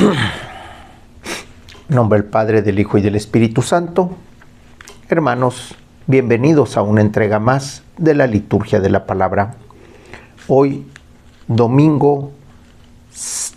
En nombre del Padre, del Hijo y del Espíritu Santo. Hermanos, bienvenidos a una entrega más de la liturgia de la palabra. Hoy, domingo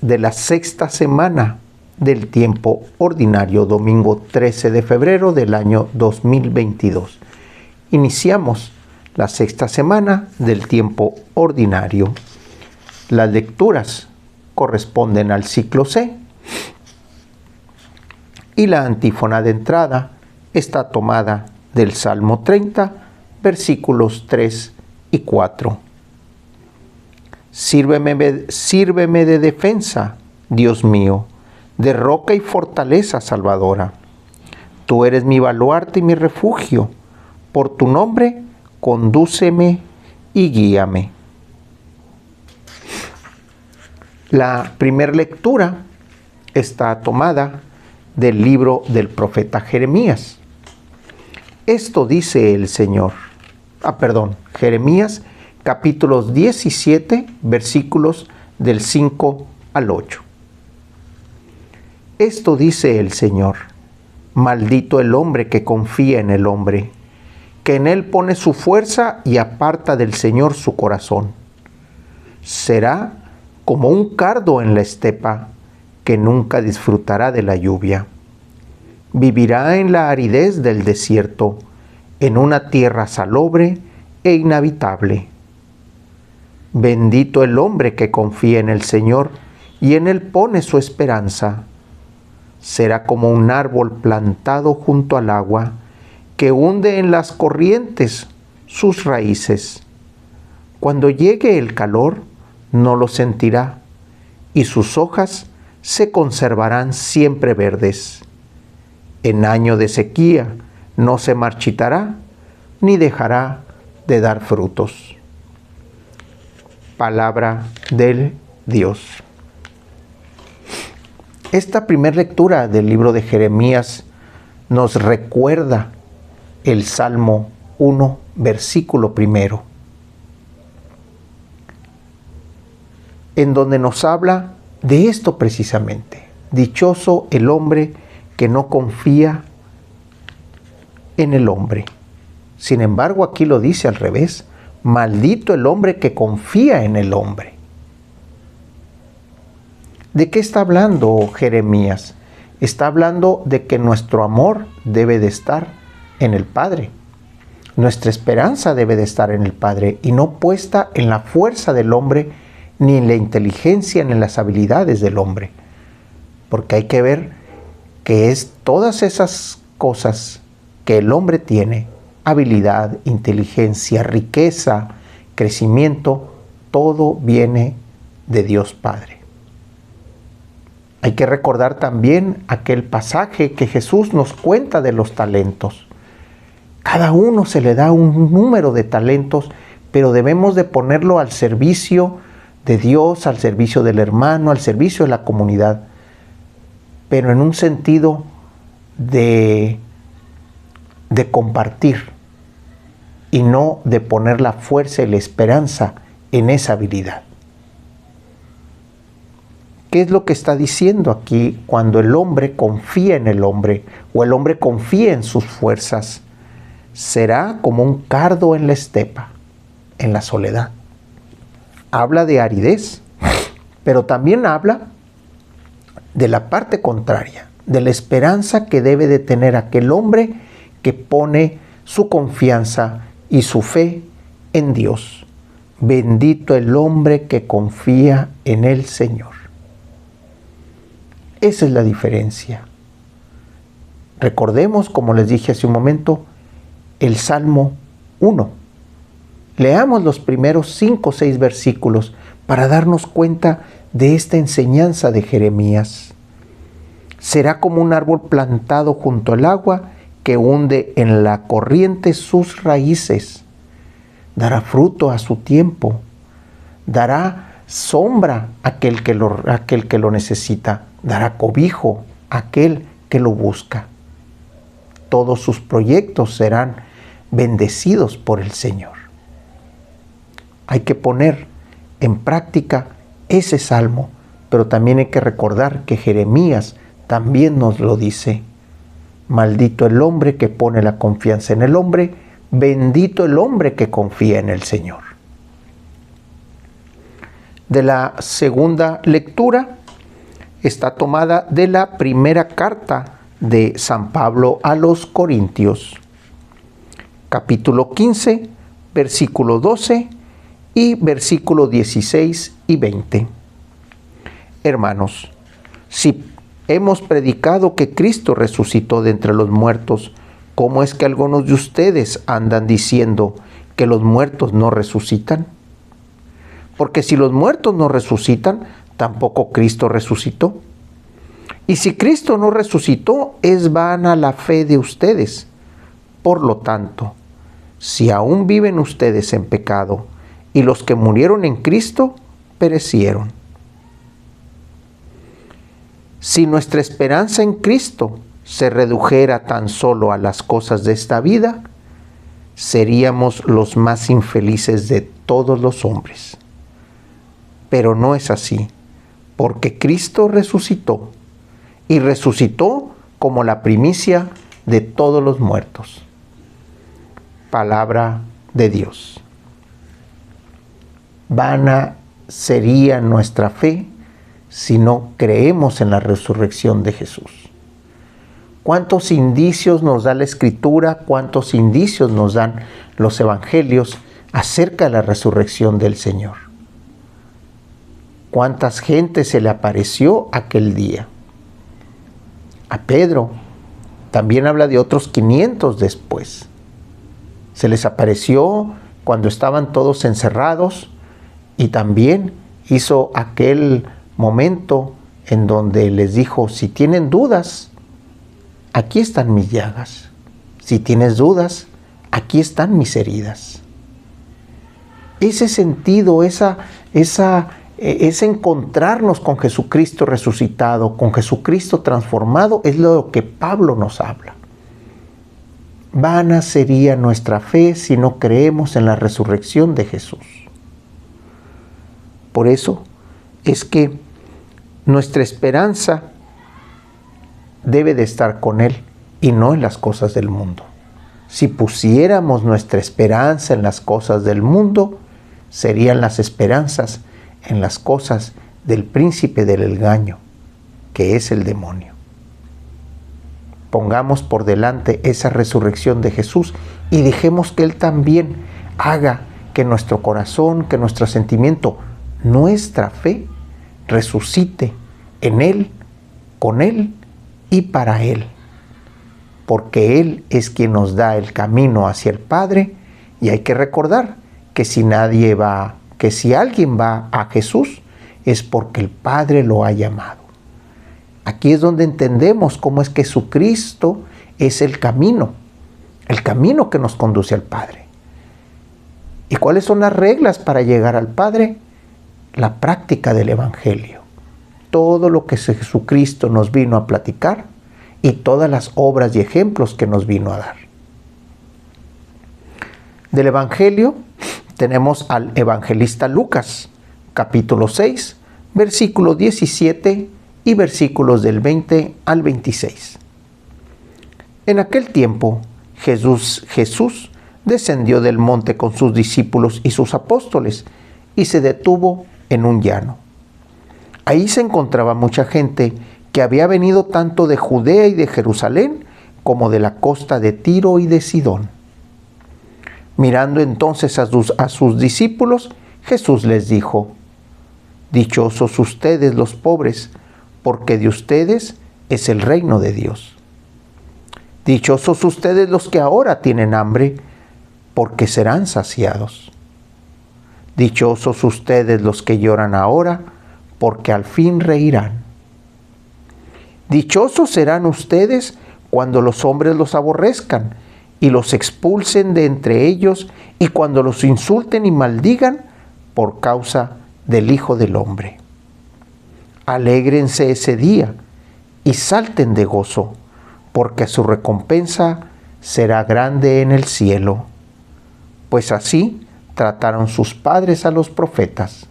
de la sexta semana del tiempo ordinario, domingo 13 de febrero del año 2022. Iniciamos la sexta semana del tiempo ordinario. Las lecturas corresponden al ciclo C y la antífona de entrada está tomada del Salmo 30, versículos 3 y 4. Sírveme de defensa, Dios mío, de roca y fortaleza salvadora. Tú eres mi baluarte y mi refugio. Por tu nombre, condúceme y guíame. La primera lectura está tomada del libro del profeta Jeremías. Esto dice el Señor. Jeremías capítulos 17, versículos del 5 al 8. Esto dice el Señor: maldito el hombre que confía en el hombre, que en él pone su fuerza y aparta del Señor su corazón. Será como un cardo en la estepa, que nunca disfrutará de la lluvia. Vivirá en la aridez del desierto, en una tierra salobre e inhabitable. Bendito el hombre que confía en el Señor y en él pone su esperanza. Será como un árbol plantado junto al agua, que hunde en las corrientes sus raíces. Cuando llegue el calor, no lo sentirá, y sus hojas se conservarán siempre verdes. En año de sequía no se marchitará, ni dejará de dar frutos. Palabra del Dios. Esta primera lectura del libro de Jeremías nos recuerda el Salmo 1, versículo 1, en donde nos habla de esto precisamente. Dichoso el hombre que no confía en el hombre. Sin embargo, aquí lo dice al revés: maldito el hombre que confía en el hombre. ¿De qué está hablando Jeremías? Está hablando de que nuestro amor debe de estar en el Padre. Nuestra esperanza debe de estar en el Padre y no puesta en la fuerza del hombre, ni en la inteligencia, ni en las habilidades del hombre. Porque hay que ver que es todas esas cosas que el hombre tiene: habilidad, inteligencia, riqueza, crecimiento, todo viene de Dios Padre. Hay que recordar también aquel pasaje que Jesús nos cuenta de los talentos. Cada uno se le da un número de talentos, pero debemos de ponerlo al servicio de Dios, al servicio del hermano, al servicio de la comunidad, pero en un sentido de compartir y no de poner la fuerza y la esperanza en esa habilidad. ¿Qué es lo que está diciendo aquí cuando el hombre confía en el hombre o el hombre confía en sus fuerzas? Será como un cardo en la estepa, en la soledad. Habla de aridez, pero también habla de la parte contraria, de la esperanza que debe de tener aquel hombre que pone su confianza y su fe en Dios. Bendito el hombre que confía en el Señor. Esa es la diferencia. Recordemos, como les dije hace un momento, el Salmo 1. Leamos los primeros 5 o 6 versículos para darnos cuenta de esta enseñanza de Jeremías. Será como un árbol plantado junto al agua, que hunde en la corriente sus raíces. Dará fruto a su tiempo. Dará sombra a aquel que lo necesita. Dará cobijo a aquel que lo busca. Todos sus proyectos serán bendecidos por el Señor. Hay que poner en práctica ese salmo pero también hay que recordar que Jeremías también nos lo dice. Maldito el hombre que pone la confianza en el hombre, bendito el hombre que confía en el Señor. De la segunda lectura está tomada de la primera carta de San Pablo a los Corintios, capítulo 15, versículo 12 y versículo 16 y 20. Hermanos, si hemos predicado que Cristo resucitó de entre los muertos, ¿cómo es que algunos de ustedes andan diciendo que los muertos no resucitan? Porque si los muertos no resucitan, tampoco Cristo resucitó. Y si Cristo no resucitó, es vana la fe de ustedes. Por lo tanto, si aún viven ustedes en pecado, y los que murieron en Cristo perecieron. Si nuestra esperanza en Cristo se redujera tan solo a las cosas de esta vida, seríamos los más infelices de todos los hombres. Pero no es así, porque Cristo resucitó, y resucitó como la primicia de todos los muertos. Palabra de Dios. Vana sería nuestra fe si no creemos en la resurrección de Jesús. ¿Cuántos indicios nos da la Escritura? ¿Cuántos indicios nos dan los Evangelios acerca de la resurrección del Señor? ¿Cuántas gente se le apareció aquel día? A Pedro también habla de otros 500 después. Se les apareció cuando estaban todos encerrados y también hizo aquel momento en donde les dijo, si tienen dudas, aquí están mis llagas. Si tienes dudas, aquí están mis heridas. Ese sentido, ese encontrarnos con Jesucristo resucitado, con Jesucristo transformado, es lo que Pablo nos habla. Vana sería nuestra fe si no creemos en la resurrección de Jesús. Por eso es que nuestra esperanza debe de estar con Él y no en las cosas del mundo. Si pusiéramos nuestra esperanza en las cosas del mundo, serían las esperanzas en las cosas del príncipe del engaño, que es el demonio. Pongamos por delante esa resurrección de Jesús y dejemos que Él también haga que nuestro corazón, que nuestro sentimiento, nuestra fe, resucite en Él, con Él y para Él. Porque Él es quien nos da el camino hacia el Padre, y hay que recordar que si alguien va a Jesús, es porque el Padre lo ha llamado. Aquí es donde entendemos cómo es que Jesucristo es el camino que nos conduce al Padre. ¿Y cuáles son las reglas para llegar al Padre? La práctica del Evangelio. Todo lo que Jesucristo nos vino a platicar y todas las obras y ejemplos que nos vino a dar. Del Evangelio tenemos al evangelista Lucas, capítulo 6, versículo 17 y versículos del 20 al 26. En aquel tiempo, Jesús descendió del monte con sus discípulos y sus apóstoles y se detuvo en un llano. Ahí se encontraba mucha gente que había venido tanto de Judea y de Jerusalén como de la costa de Tiro y de Sidón. Mirando entonces a sus discípulos, Jesús les dijo: Dichosos ustedes los pobres, porque de ustedes es el reino de Dios. Dichosos ustedes los que ahora tienen hambre, porque serán saciados. Dichosos ustedes los que lloran ahora, porque al fin reirán. Dichosos serán ustedes cuando los hombres los aborrezcan y los expulsen de entre ellos, y cuando los insulten y maldigan por causa del Hijo del Hombre. Alégrense ese día y salten de gozo, porque su recompensa será grande en el cielo, pues así trataron sus padres a los profetas.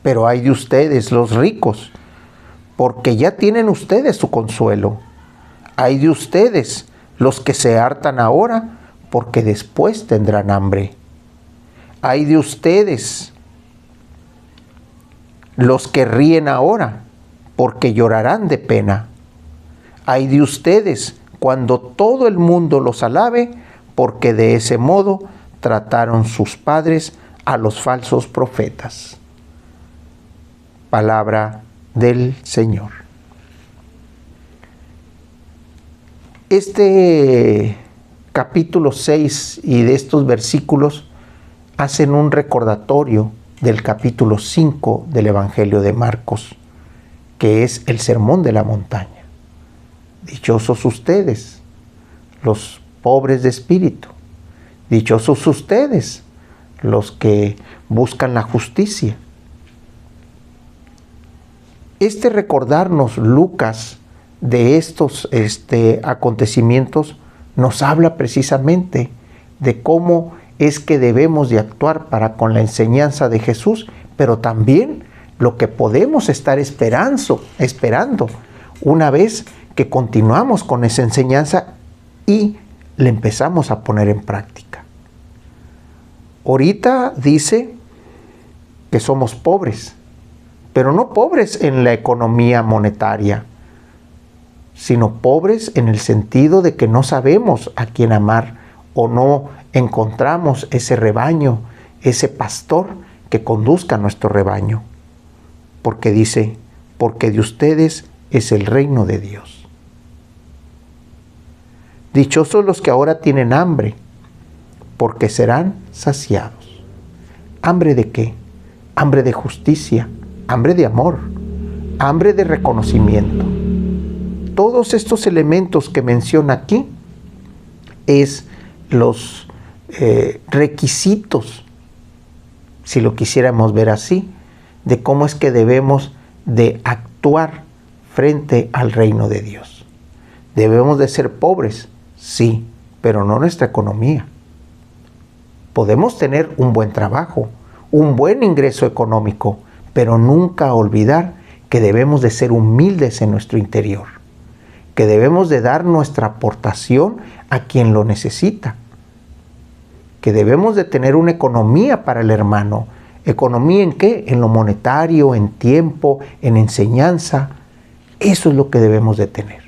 Pero hay de ustedes, los ricos, porque ya tienen ustedes su consuelo. Hay de ustedes, los que se hartan ahora, porque después tendrán hambre. Hay de ustedes, los que ríen ahora, porque llorarán de pena. Hay de ustedes, cuando todo el mundo los alabe, porque de ese modo trataron sus padres a los falsos profetas. Palabra del Señor. Este capítulo 6 y de estos versículos hacen un recordatorio del capítulo 5 del Evangelio de Marcos, que es el Sermón de la Montaña. Dichosos ustedes, los pobres de espíritu. Dichosos ustedes, los que buscan la justicia. Recordarnos Lucas de estos acontecimientos nos habla precisamente de cómo es que debemos de actuar para con la enseñanza de Jesús, pero también lo que podemos estar esperando una vez que continuamos con esa enseñanza y le empezamos a poner en práctica. Ahorita dice que somos pobres, pero no pobres en la economía monetaria, sino pobres en el sentido de que no sabemos a quién amar o no encontramos ese rebaño, ese pastor que conduzca nuestro rebaño. Porque dice, porque de ustedes es el reino de Dios. Dichosos los que ahora tienen hambre, porque serán saciados. ¿Hambre de qué? Hambre de justicia, hambre de amor, hambre de reconocimiento. Todos estos elementos que menciona aquí es los requisitos, si lo quisiéramos ver así, de cómo es que debemos de actuar frente al reino de Dios. Debemos de ser pobres, sí, pero no nuestra economía. Podemos tener un buen trabajo, un buen ingreso económico, pero nunca olvidar que debemos de ser humildes en nuestro interior, que debemos de dar nuestra aportación a quien lo necesita, que debemos de tener una economía para el hermano. ¿Economía en qué? En lo monetario, en tiempo, en enseñanza. Eso es lo que debemos de tener.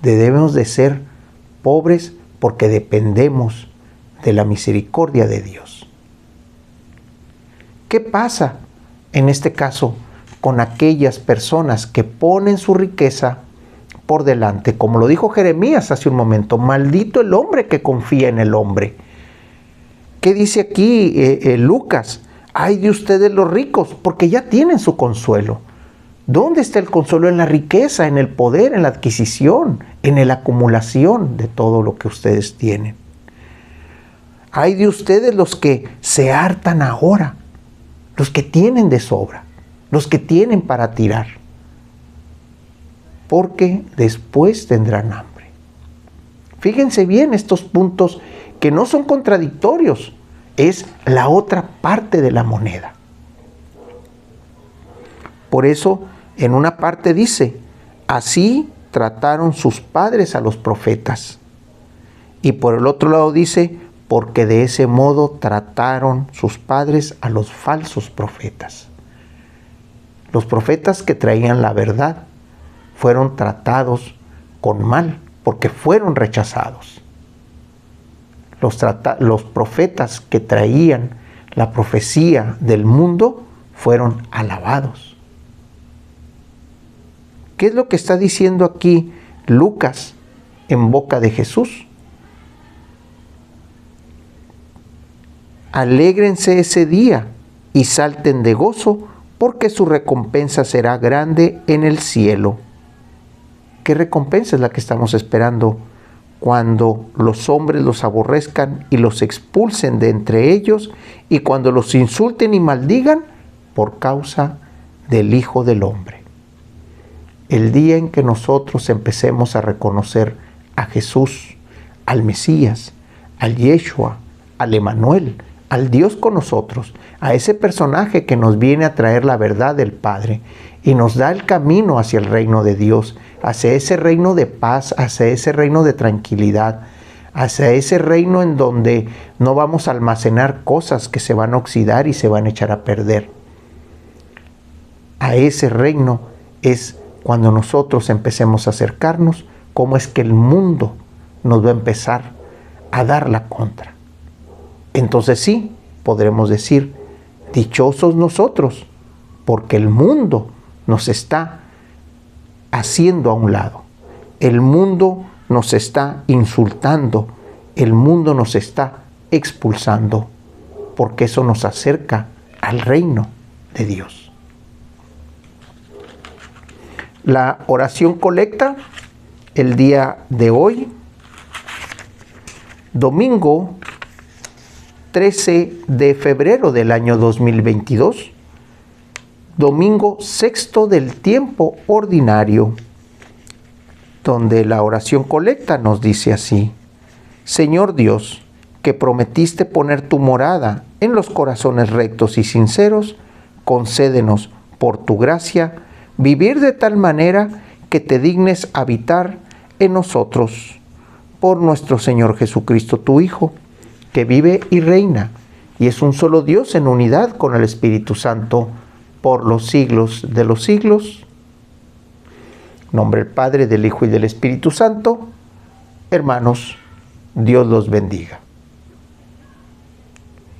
Debemos de ser pobres porque dependemos de la misericordia de Dios. ¿Qué pasa en este caso con aquellas personas que ponen su riqueza por delante? Como lo dijo Jeremías hace un momento, maldito el hombre que confía en el hombre. ¿Qué dice aquí Lucas? Ay de ustedes los ricos, porque ya tienen su consuelo. ¿Dónde está el consuelo? En la riqueza, en el poder, en la adquisición, en la acumulación de todo lo que ustedes tienen. Ay de ustedes los que se hartan ahora, los que tienen de sobra, los que tienen para tirar, porque después tendrán hambre. Fíjense bien estos puntos que no son contradictorios, es la otra parte de la moneda. Por eso, en una parte dice, así trataron sus padres a los profetas. Y por el otro lado dice, porque de ese modo trataron sus padres a los falsos profetas. Los profetas que traían la verdad fueron tratados con mal, porque fueron rechazados. Los profetas que traían la profecía del mundo fueron alabados. ¿Qué es lo que está diciendo aquí Lucas en boca de Jesús? Alégrense ese día y salten de gozo, porque su recompensa será grande en el cielo. ¿Qué recompensa es la que estamos esperando cuando los hombres los aborrezcan y los expulsen de entre ellos, y cuando los insulten y maldigan por causa del Hijo del Hombre? El día en que nosotros empecemos a reconocer a Jesús, al Mesías, al Yeshua, al Emanuel, al Dios con nosotros, a ese personaje que nos viene a traer la verdad del Padre y nos da el camino hacia el reino de Dios, hacia ese reino de paz, hacia ese reino de tranquilidad, hacia ese reino en donde no vamos a almacenar cosas que se van a oxidar y se van a echar a perder. A ese reino es cuando nosotros empecemos a acercarnos, cómo es que el mundo nos va a empezar a dar la contra. Entonces sí, podremos decir, dichosos nosotros, porque el mundo nos está haciendo a un lado. El mundo nos está insultando, el mundo nos está expulsando, porque eso nos acerca al reino de Dios. La oración colecta el día de hoy, domingo 13 de febrero del año 2022, domingo sexto del tiempo ordinario, donde la oración colecta nos dice así: Señor Dios, que prometiste poner tu morada en los corazones rectos y sinceros, concédenos por tu gracia vivir de tal manera que te dignes habitar en nosotros. Por nuestro Señor Jesucristo, tu Hijo, que vive y reina, y es un solo Dios en unidad con el Espíritu Santo, por los siglos de los siglos. En nombre del Padre, del Hijo y del Espíritu Santo. Hermanos, Dios los bendiga.